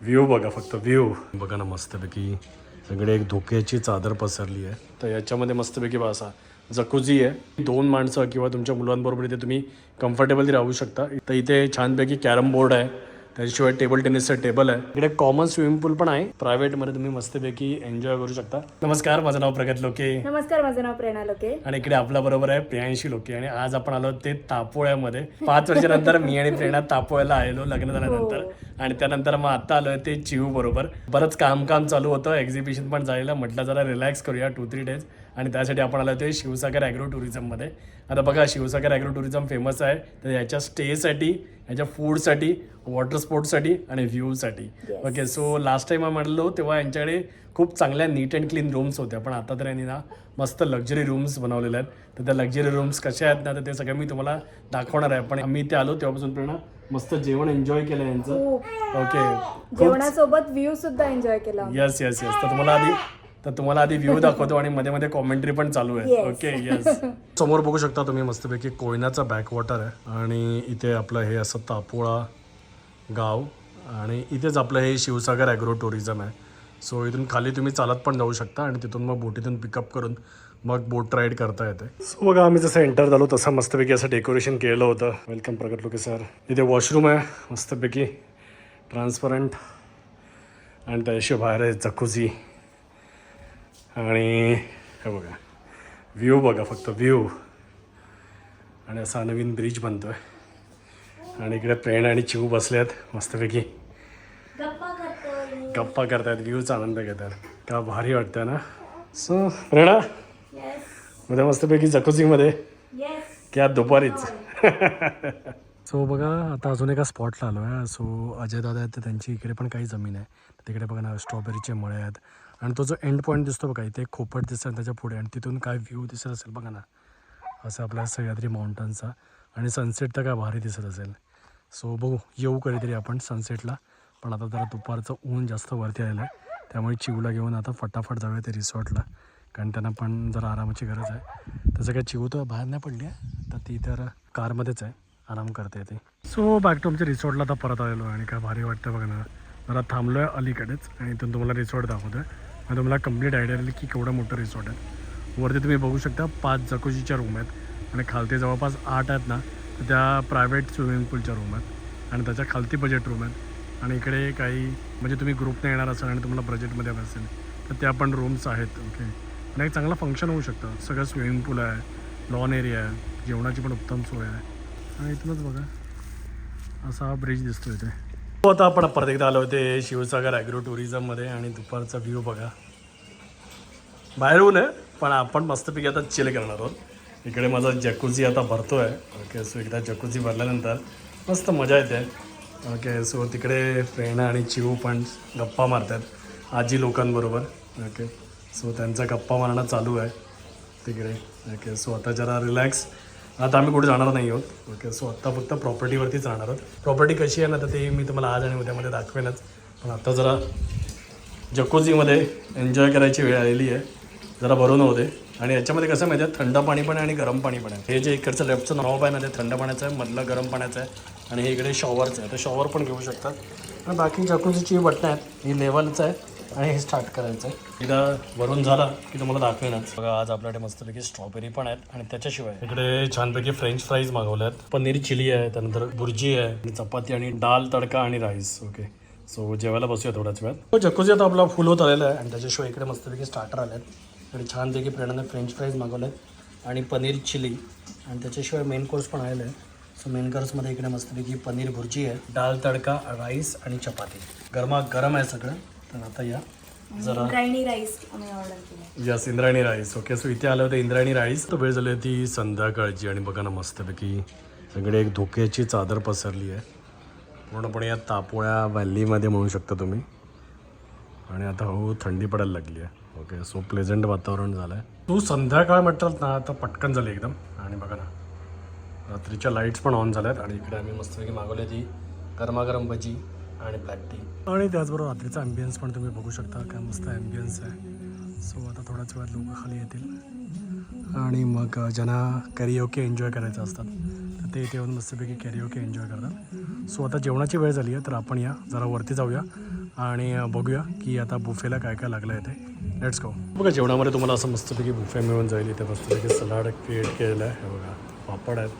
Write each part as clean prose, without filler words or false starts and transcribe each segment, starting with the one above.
View बघा, फक्त view बघा ना मस्तपैकी. सगळे एक धोक्याची चादर पसरली आहे. तर याच्यामध्ये मस्तपैकी असा जकुझी आहे. 2 माणसं किंवा तुमच्या मुलांबरोबर इथे तुम्ही कम्फर्टेबली राहू शकता. तर इथे छानपैकी कॅरम बोर्ड आहे, त्याच्याशिवाय टेबल टेनिसचं टेबल आहे. इकडे कॉमन स्विमिंग पूल पण आहे. प्रायव्हेटमध्ये तुम्ही मस्तपैकी एन्जॉय करू शकता. नमस्कार, माझं नाव प्रगत लोके. नमस्कार, माझं नाव प्रेरणा लोके. आणि इकडे आपल्या बरोबर आहे प्रियांशी लोके. आणि आज आपण आलो ते तापोळ्यामध्ये. 5 वर्षानंतर मी आणि प्रेरणा तापोळ्याला आलेलो लग्न झाल्यानंतर. आणि त्यानंतर मग आता आलोय ते चिऊ बरोबर. बरंच काम चालू होतं, एक्झिबिशन पण झालेलं. म्हटलं जरा रिलॅक्स करूया 2-3 डेज. आणि त्यासाठी आपण आलो ते शिवसागर ॲग्रो टुरिझममध्ये. आता बघा, शिवसागर ॲग्रो टुरिझम फेमस आहे तर याच्या स्टेसाठी, याच्या फूडसाठी, वॉटर स्पोर्ट्ससाठी आणि व्ह्यूसाठी. ओके, सो लास्ट टाइम आम्ही म्हटलो तेव्हा यांच्याकडे खूप चांगल्या नीट अँड क्लीन रूम्स होत्या, पण आता तर यांनी ना मस्त लक्झरी रूम्स बनवलेल्या आहेत. तर त्या लक्झरी रूम्स कशा आहेत ना, तर ते सगळं मी तुम्हाला दाखवणार आहे. पण आम्ही इथे आलो तेव्हापासून प्रेरणा मस्त जेवण एन्जॉय केलं यांचं. ओके, जेवणासोबत व्ह्यू सुद्धा एन्जॉय केला. Yes yes yes. तर तुम्हाला आधी व्ह्यू दाखवतो आणि मध्ये मध्ये कॉमेंट्री पण चालू आहे. Okay, yes. समोर बघू शकता तुम्ही मस्तपैकी कोयनाचा बॅकवॉटर आहे. आणि इथे आपलं हे असं तापोळा गाव आणि इथेच आपलं हे शिवसागर ॲग्रो टुरिझम आहे. सो इथून खाली तुम्ही चालत पण जाऊ शकता आणि तिथून मग बोटीतून पिकअप करून मग बोट राईड करता येते. सो बघा, आम्ही जसं एंटर झालो तसं मस्तपैकी असं डेकोरेशन केलं होतं. वेलकम प्रगत लोके सर. इथे वॉशरूम आहे मस्तपैकी ट्रान्सपरंट. आणि त्याशिवाय बाहेर आहे जकुझी. आणि हे बघा व्ह्यू बघा, फक्त व्ह्यू. आणि असा नवीन ब्रिज बनतो आहे. आणि इकडे प्रेरणा आणि चिऊ बसले आहेत मस्तपैकी गप्पा करतायत, व्ह्यूचा आनंद घेतात. का भारी वाटतं ना. सो प्रेरणा मध्ये मस्तपैकी जकुझीमध्ये की दुपारीच. सो बघा, आता अजून एका स्पॉटला आलो आहे. सो अजय दादा आहेत तर त्यांची इकडे पण काही जमीन आहे. तिकडे बघा ना स्ट्रॉबेरीचे मळे आहेत. आणि तो जो एंड पॉईंट दिसतो बघा, इथे खोपट दिसतं त्याच्या पुढे. आणि तिथून काय व्ह्यू दिसत असेल बघा ना, असं आपल्या सह्याद्री माउंटनचा. आणि सनसेट तर काय भारी दिसत असेल. सो बघू, येऊ कधीतरी आपण सनसेटला. पण आता जरा दुपारचं ऊन जास्त वरती आलेलं आहे, त्यामुळे चिवला घेऊन आता फटाफट जाऊया ते रिसॉर्टला. कारण त्यांना पण जरा आरामाची गरज आहे. तसं काय चिवू तर बाहेर नाही पडली आहे, तर ती तर कारमध्येच आहे, आराम करते येते. सो बॅक टू आमच्या रिसॉर्टला आता परत आलेलो. आणि काय भारी वाटतं बघा ना. जरा थांबलो आहे अलीकडेच आणि इथून तुम्हाला रिसॉर्ट दाखवतो आहे. मग तुम्हाला कंप्लीट आयडिया आली की केवढं मोठं रिसॉर्ट आहे. वरती तुम्ही बघू शकता 5 जकुझीच्या रूम आहेत. आणि खालती जवळपास 8 आहेत ना, तर त्या प्रायव्हेट स्विमिंग पूलच्या रूम आहेत. आणि त्याच्या खालती बजेट रूम आहेत. आणि इकडे काही म्हणजे तुम्ही ग्रुपने येणार असाल आणि तुम्हाला बजेटमध्ये हवं असेल तर त्या पण रूम्स आहेत. ओके, आणि एक चांगला फंक्शन होऊ शकतं. सगळं स्विमिंग पूल आहे, लॉन एरिया आहे, जेवणाची पण उत्तम सोय आहे. आणि इथूनच बघा असा हा ब्रिज दिसतो इथे. आता आपण परत एकदा आलो होते शिवसागर ॲग्रो टुरिझममध्ये. आणि दुपारचा व्ह्यू बघा, बाहेरून आहे पण आपण मस्तपैकी आता चिल करणार आहोत. इकडे माझा जकुझी आता भरतो आहे. ओके, सो एकदा जकुझी भरल्यानंतर मस्त मजा येते. ओके, सो तिकडे प्रेरणा आणि चिऊ पण गप्पा मारतात आजी लोकांबरोबर. ओके, सो त्यांचा गप्पा मारणं चालू आहे तिकडे. ओके, सो आता जरा रिलॅक्स. आता आम्ही कुठे जाणार नाही आहोत. ओके, सो आत्ता फक्त प्रॉपर्टीवरतीच राहणार आहोत. प्रॉपर्टी कशी आहे ना, तर ते मी तुम्हाला आज आणि उद्यामध्ये दाखवेनच. पण आत्ता जरा जकुझीमध्ये एन्जॉय करायची वेळ आलेली आहे. जरा भरून होते. आणि याच्यामध्ये कसं माहिती आहे, थंड पाणी पण आहे आणि गरम पाणी पण आहे. हे जे इकडचं लेफ्टचं नॉब आहे ना, ते थंड पाण्याचं आहे, मधलं गरम पाण्याचं आहे. आणि हे इकडे शॉवरचं आहे, तर शॉवर पण घेऊ शकतात. आणि बाकी जकुझीची बटणं आहेत, ही लेवलचं आहे आणि हे स्टार्ट करायचं आहे. एकदा भरून झाला की तुम्हाला दाखवेनच. बघा, आज आपल्याकडे मस्तपैकी स्ट्रॉबेरी पण आहेत. आणि त्याच्याशिवाय इकडे छानपैकी फ्रेंच फ्राईज मागवले आहेत, पनीर चिली आहे, त्यानंतर भुर्जी आहे, आणि चपाती आणि दाल तडका आणि राईस. ओके, सो जेवायला बसूया थोड्याच वेळात. तो जकुझी आता आपला फुल होत आलेला आहे. आणि त्याच्याशिवाय इकडे मस्तपैकी स्टार्टर आले आहेत. आणि छानपैकी प्रेरणाने फ्रेंच फ्राईज मागवले आहेत आणि पनीर चिली. आणि त्याच्याशिवाय मेन कोर्स पण आलेला आहे. सो मेन कोर्समध्ये इकडे मस्तपैकी पनीर भुर्जी आहे, दाल तडका, राईस आणि चपाती. गरम आहे सगळं. तर आता या जरा इंद्रायणी राईस आम्ही ऑर्डर केलं. Yes, Indrayani rice. Okay, so इथे आलं होतं इंद्रायणी राईस. तो वेळ झाली होती संध्याकाळची. आणि बघा ना मस्तपैकी सगळे एक धोक्याची चादर पसरली आहे पूर्णपणे या तापोळ्या व्हॅलीमध्ये म्हणू शकता तुम्ही. आणि आता थंडी पडायला लागली आहे. ओके, सो प्लेझंट वातावरण झालं आहे. तू संध्याकाळ म्हटलं ना तर पटकन झाली एकदम. आणि बघा ना रात्रीच्या लाईट्स पण ऑन झाल्यात. आणि इकडे आम्ही मस्तपैकी मागवली ती गरमागरम भजी आणि ब्लॅक टी. आणि त्याचबरोबर रात्रीचा ॲम्बियन्स पण तुम्ही बघू शकता, काय मस्त ॲम्बियन्स आहे. सो आता थोड्याच वेळात लोक खाली येतील. आणि मग ज्यांना कॅरिओके एन्जॉय करायचं असतात तर ते इथे येऊन मस्तपैकी कॅरिओके एन्जॉय करतात. सो आता जेवणाची वेळ झाली आहे, तर आपण या जरा वरती जाऊया आणि बघूया की आता बुफेला काय काय लागलं आहे ते. Let's go. बघा जेवणामध्ये तुम्हाला असं मस्तपैकी बुफे मिळून जाईल. इथे मस्तपैकी सलाड क्रिएट केलेलं आहे. हे बघा पापड आहेत,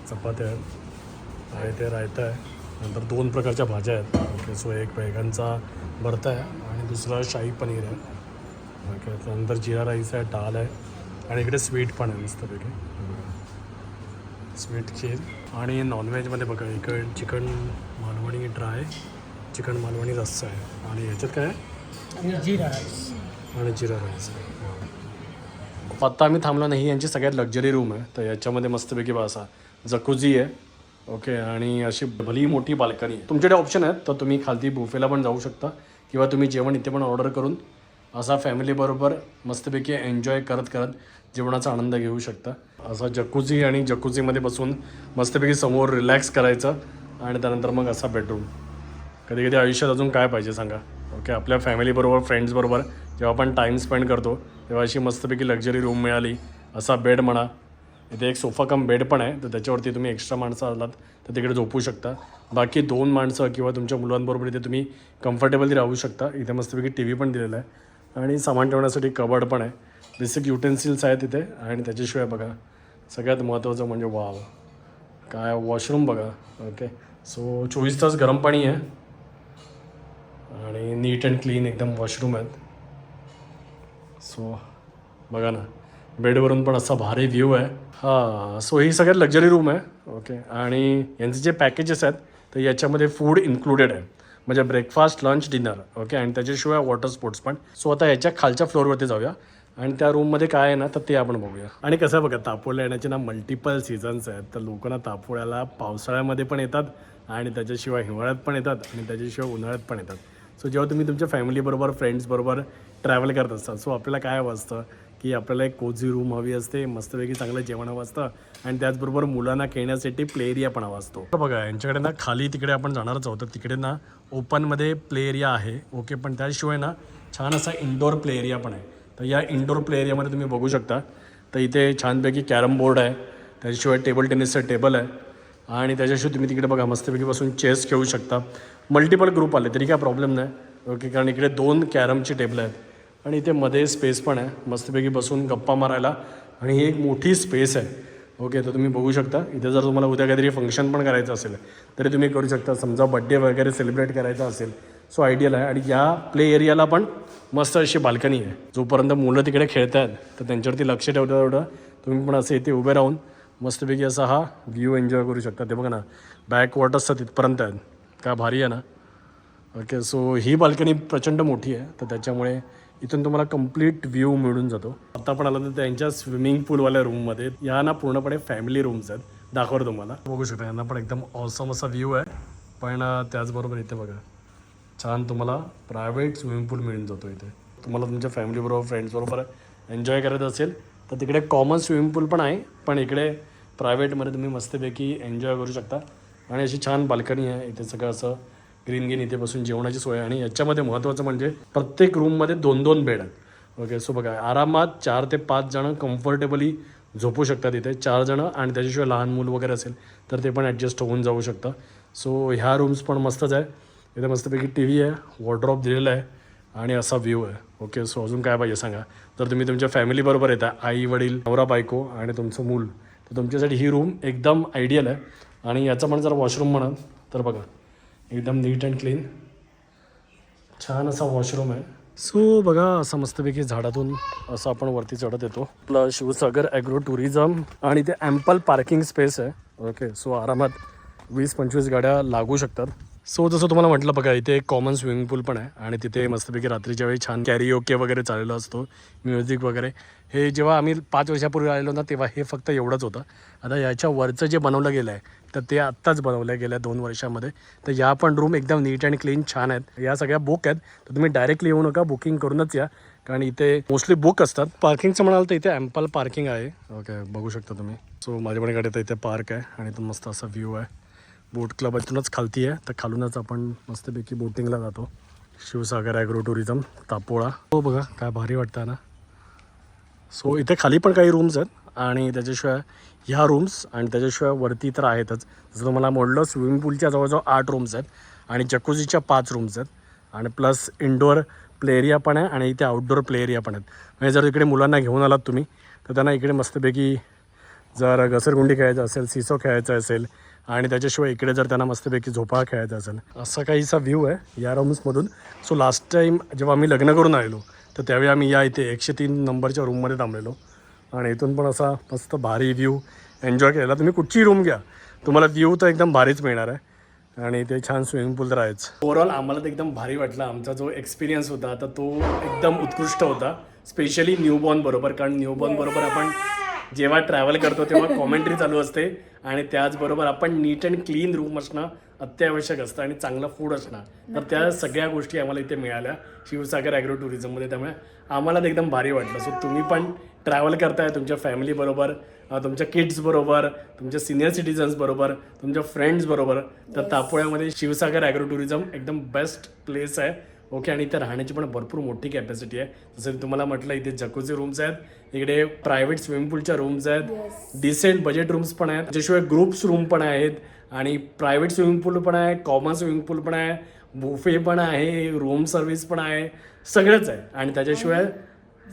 चपात्या आहेत आणि ते रायता आहे. नंतर 2 प्रकारच्या भाज्या आहेत. ओके, सो एक बैगनचा भरता आहे आणि दुसरा शाही पनीर आहे. ओके, त्यानंतर जिरा राईस आहे, डाळ आहे आणि इकडे स्वीट पण आहे मस्तपैकी. स्वीट खीर. आणि नॉनव्हेजमध्ये बघा इकडे chicken Malvani dry, chicken Malvani रस्सा आहे आणि ह्याच्यात काय आहे आणि जिरा राईस. आणि जिरा राईस आहे. आत्ता आम्ही थांबलो नाही. यांची सगळ्यात लक्झरी रूम आहे. तर याच्यामध्ये मस्तपैकी बा असा जकुझी आहे. ओके, आणि अशी भली मोठी बाल्कनी आहे. तुमच्याकडे ऑप्शन आहेत तर तुम्ही खालती बुफेला पण जाऊ शकता किंवा तुम्ही जेवण इथे पण ऑर्डर करून असा फॅमिलीबरोबर मस्तपैकी एन्जॉय करत करत जेवणाचा आनंद घेऊ शकता. असा जकुझी आणि जकुझीमध्ये बसून मस्तपैकी समोर रिलॅक्स करायचं आणि त्यानंतर मग असा बेडरूम. कधी कधी आयुष्यात अजून काय पाहिजे सांगा. ओके, आपल्या फॅमिलीबरोबर फ्रेंड्सबरोबर जेव्हा आपण टाईम स्पेंड करतो तेव्हा अशी मस्तपैकी लक्झरी रूम मिळाली. असा बेड म्हणा, इथे एक सोफा कम बेड पण आहे तर त्याच्यावरती तुम्ही एक्स्ट्रा माणसं आलात तर तिकडे झोपू शकता. बाकी 2 माणसं किंवा तुमच्या मुलांबरोबर इथे तुम्ही कम्फर्टेबली राहू शकता. इथे मस्तपैकी टी व्ही पण दिलेला आहे आणि सामान ठेवण्यासाठी कबड पण आहे. बेसिक युटेन्सिल्स आहेत तिथे. आणि त्याच्याशिवाय बघा सगळ्यात महत्त्वाचं म्हणजे वाव काय वॉशरूम बघा. ओके, सो 24 तास गरम पाणी आहे आणि नीट अँड क्लीन एकदम वॉशरूम आहेत. सो बघा ना, बेडवरून पण असा भारी व्ह्यू आहे. हां, सो ही सगळ्यात लक्झरी रूम आहे. ओके, आणि यांचे जे पॅकेजेस आहेत तर याच्यामध्ये फूड इन्क्लुडेड आहे. म्हणजे ब्रेकफास्ट, लंच, डिनर. ओके, आणि त्याच्याशिवाय वॉटर स्पोर्ट्स पण. सो आता याच्या खालच्या फ्लोअरवरती जाऊया आणि त्या रूममध्ये काय आहे ना तर ते आपण बघूया. आणि कसं आहे बघा, तापोळ्या येण्याचे ना मल्टिपल सीझन्स आहेत. तर लोक ना तापोळ्याला पावसाळ्यामध्ये पण येतात आणि त्याच्याशिवाय हिवाळ्यात पण येतात आणि त्याच्याशिवाय उन्हाळ्यात पण येतात. सो जेव्हा तुम्ही तुमच्या फॅमिलीबरोबर फ्रेंड्सबरोबर ट्रॅव्हल करत असता सो आपल्याला काय हवं असतं की आपल्याला एक कोझी रूम हवी असते, मस्तपैकी चांगलं जेवण हवं असतं आणि त्याचबरोबर मुलांना खेळण्यासाठी प्ले एरिया पण हवा असतो. बघा यांच्याकडे ना खाली तिकडे आपण जाणारच आहोत तर तिकडे ना ओपनमध्ये प्ले एरिया आहे. ओके, पण त्याशिवाय ना छान असा इंडोर प्ले एरिया पण आहे. तर या इंडोर प्ले एरियामध्ये तुम्ही बघू शकता तर इथे छानपैकी कॅरम बोर्ड आहे, त्याच्याशिवाय टेबल टेनिसचं टेबल आहे आणि त्याच्याशिवाय तुम्ही तिकडे बघा मस्तपैकी बसून चेस खेळू शकता. मल्टिपल ग्रुप आले तरी काय प्रॉब्लेम नाही. ओके, कारण इकडे 2 कॅरमची टेबल आहेत आणि इथे मध्ये स्पेस पण आहे मस्तपैकी बसून गप्पा मारायला आणि ही एक मोठी स्पेस आहे. ओके, तर तुम्ही बघू शकता इथे जर तुम्हाला उद्या काहीतरी फंक्शन पण करायचं असेल तरी तुम्ही करू शकता. समजा बड्डे वगैरे सेलिब्रेट करायचा असेल सो आयडियल आहे. आणि या प्ले एरियाला पण मस्त अशी बाल्कनी आहे. जोपर्यंत मुलं तिकडे खेळत आहेत तर त्यांच्यावरती लक्ष ठेवता तेवढं तुम्ही पण असं इथे उभे राहून मस्तपैकी असा हा व्ह्यू एन्जॉय करू शकता. ते बघा ना बॅक वॉटर्स तिथपर्यंत आहेत. काय भारी आहे ना. ओके, सो ही बाल्कनी प्रचंड मोठी आहे तर त्याच्यामुळे इथून तुम्हाला कंप्लीट व्ह्यू मिळून जातो. आता पण आलं तर त्यांच्या स्विमिंग पूलवाल्या रूममध्ये या ना पूर्णपणे फॅमिली रूम्स आहेत. दाखवतो तुम्हाला, बघू शकता. यांना पण एकदम ऑसम असा व्ह्यू आहे. पण त्याचबरोबर इथे बघा छान तुम्हाला प्रायव्हेट स्विमिंग पूल मिळून जातो. इथे तुम्हाला तुमच्या फॅमिलीबरोबर फ्रेंड्सबरोबर एन्जॉय करत असेल तर तिकडे कॉमन स्विमिंग पूल पण आहे, पण इकडे प्रायव्हेटमध्ये तुम्ही मस्तपैकी एन्जॉय करू शकता. आणि अशी छान बाल्कनी आहे. इथे सगळं असं ग्रीन इथे बसून जेवणाची सोय आहे. आणि याच्यामध्ये महत्त्वाचं म्हणजे प्रत्येक रूममध्ये 2-2 बेड आहेत. ओके, सो बघा आरामात 4 ते 5 जणं कम्फर्टेबली झोपू शकतात इथे. 4 जणं आणि त्याच्याशिवाय लहान मूल वगैरे असेल तर ते पण ॲडजस्ट होऊन जाऊ शकतं. सो ह्या रूम्स पण मस्तच आहे. इथे मस्तपैकी टी व्ही आहे, वॉर्ड्रॉप दिलेला आहे आणि असा व्ह्यू आहे. ओके, सो अजून काय पाहिजे सांगा. जर तुम्ही तुमच्या फॅमिलीबरोबर येता, आई वडील नवरा बायको आणि तुमचं मूल, तर तुमच्यासाठी ही रूम एकदम आयडियल आहे. आणि याचं पण जर वॉशरूम म्हणाल तर बघा एकदम नीट अँड क्लीन छान असा वॉशरूम आहे. सो बघा असं मस्तपैकी झाडातून असं आपण वरती चढत येतो. आपलं शिवसागर ॲग्रो टुरिझम आणि ते ॲम्पल पार्किंग स्पेस आहे. ओके, सो आरामात 20-25 गाड्या लागू शकतात. सो जसं तुम्हाला म्हटलं बघा इथे एक कॉमन स्विमिंग पूल पण आहे आणि तिथे मस्तपैकी रात्रीच्या वेळी छान कॅरिओके वगैरे चाललेला असतो, म्युझिक वगैरे. हे जेव्हा आम्ही 5 वर्षापूर्वी आलेलो ना तेव्हा हे फक्त एवढंच होतं. आता याच्या वरचं जे बनवलं गेलं आहे तर ते आत्ताच बनवलं गेलं आहे 2 वर्षामध्ये. तर या पण रूम एकदम नीट अँड क्लीन छान आहेत. या सगळ्या बुक आहेत तर तुम्ही डायरेक्टली येऊ नका, बुकिंग करूनच या कारण इथे मोस्टली बुक असतात. पार्किंगचं म्हणाल तर इथे ॲम्पल पार्किंग आहे. ओके, बघू शकता तुम्ही. सो माझ्याकडे गाडी तर इथे पार्क आहे आणि इथून मस्त असा व्ह्यू आहे. बोट क्लब इथूनच खालती आहे तर खालूनच आपण मस्तपैकी बोटिंगला जातो. Shivsagar agro tourism Tapola. हो बघा काय भारी वाटतं ना. सो इथे खाली पण काही रूम्स आहेत आणि त्याच्याशिवाय ह्या रूम्स आणि त्याच्याशिवाय वरती तर आहेतच. जसं तुम्हाला म्हटलं स्विमिंग पूलच्या जवळजवळ 8 रूम्स आहेत आणि जकुझीच्या 5 रूम्स आहेत आणि प्लस इंडोअर प्ले एरिया पण आहे आणि इथे आउटडोअर प्ले एरिया पण आहेत. म्हणजे जर इकडे मुलांना घेऊन आलात तुम्ही तर त्यांना इकडे मस्तपैकी जर घसरगुंडी खेळायचं असेल, सिसो खेळायचं असेल आणि त्याच्याशिवाय इकडे जर त्यांना मस्तपैकी झोपाळा खेळायचा असेल असा काहीसा व्ह्यू आहे या रूम्समधून. सो लास्ट टाईम जेव्हा आम्ही लग्न करून आलेलो तर त्यावेळी आम्ही या इथे 103 नंबरच्या रूममध्ये थांबलेलो आणि इथून पण असा मस्त भारी व्ह्यू एन्जॉय केलेला. तुम्ही कुठची रूम घ्या तुम्हाला व्ह्यू तर एकदम भारीच मिळणार आहे आणि ते छान स्विमिंग पूल तर आहेच. ओव्हरऑल आम्हाला तर एकदम भारी वाटला. आमचा जो एक्सपिरियन्स होता तर तो एकदम उत्कृष्ट होता, स्पेशली न्यूबॉर्न बरोबर. कारण न्यूबॉर्न बरोबर आपण जेव्हा ट्रॅव्हल करतो तेव्हा कॉमेंट्री चालू असते आणि त्याचबरोबर आपण नीट अँड क्लीन रूम असणं अत्यावश्यक असतं आणि चांगलं फूड असणं. तर त्या सगळ्या गोष्टी आम्हाला इथे मिळाल्या शिवसागर ॲग्रो टुरिझममध्ये. त्यामुळे आम्हाला ते एकदम भारी वाटलं. सो तुम्ही पण ट्रॅव्हल करताय तुमच्या फॅमिलीबरोबर, तुमच्या किड्सबरोबर, तुमच्या सिनियर सिटीजन्स बरोबर, तुमच्या फ्रेंड्स बरोबर, तर तापोळ्यामध्ये शिवसागर ॲग्रो टुरिझम एकदम बेस्ट प्लेस आहे. ओके. आणि इथे राहण्याची पण भरपूर मोठी कॅपॅसिटी आहे. जसं तुम्हाला म्हटलं इथे जकुझी रूम्स आहेत, इकडे प्रायव्हेट स्विमिंग पूलच्या रूम्स आहेत, डिसेंट बजेट रूम्स पण आहेत, त्याच्याशिवाय ग्रुप्स रूम पण आहेत आणि प्रायव्हेट स्विमिंग पूल पण आहे, कॉमन स्विमिंग पूल पण आहे, बुफे पण आहे, रूम सर्व्हिस पण आहे, सगळंच आहे. आणि त्याच्याशिवाय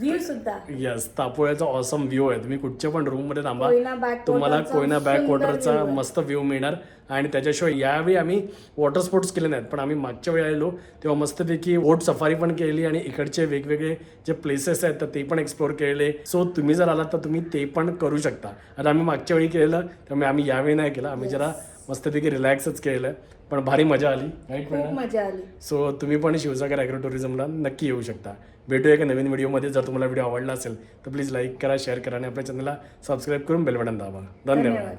व्ह्यू सुद्धा यस तापोळ्याचा ऑसम व्ह्यू आहे. तुम्ही कुठच्या पण रूममध्ये थांबा कोयना तुम्हाला कोयना बॅक वॉटरचा view आहे. मस्त व्ह्यू मिळणार. आणि त्याच्याशिवाय यावेळी आम्ही वॉटर स्पोर्ट्स केले नाहीत, पण आम्ही मागच्या वेळी आलेलो तेव्हा मस्तपैकी बोट सफारी पण केली आणि इकडचे वेगवेगळे जे प्लेसेस आहेत तर ते पण एक्सप्लोर केले. सो तुम्ही जर आलात तर तुम्ही ते पण करू शकता. आता आम्ही मागच्या वेळी केलेलं त्यामुळे आम्ही यावेळी नाही केलं, आम्ही जरा मस्तपैकी रिलॅक्सच केलं पण भारी मजा आली. राईट खूप मजा आली. सो तुम्ही पण शिवसागर ॲग्रो टुरिझमला नक्की येऊ शकता. भेटूया एका नवीन व्हिडिओमध्ये. जर तुम्हाला व्हिडिओ आवडला असेल तर प्लीज लाईक करा, शेअर करा आणि आपल्या चॅनलला सबस्क्राईब करून बेल बटन दाबा. धन्यवाद.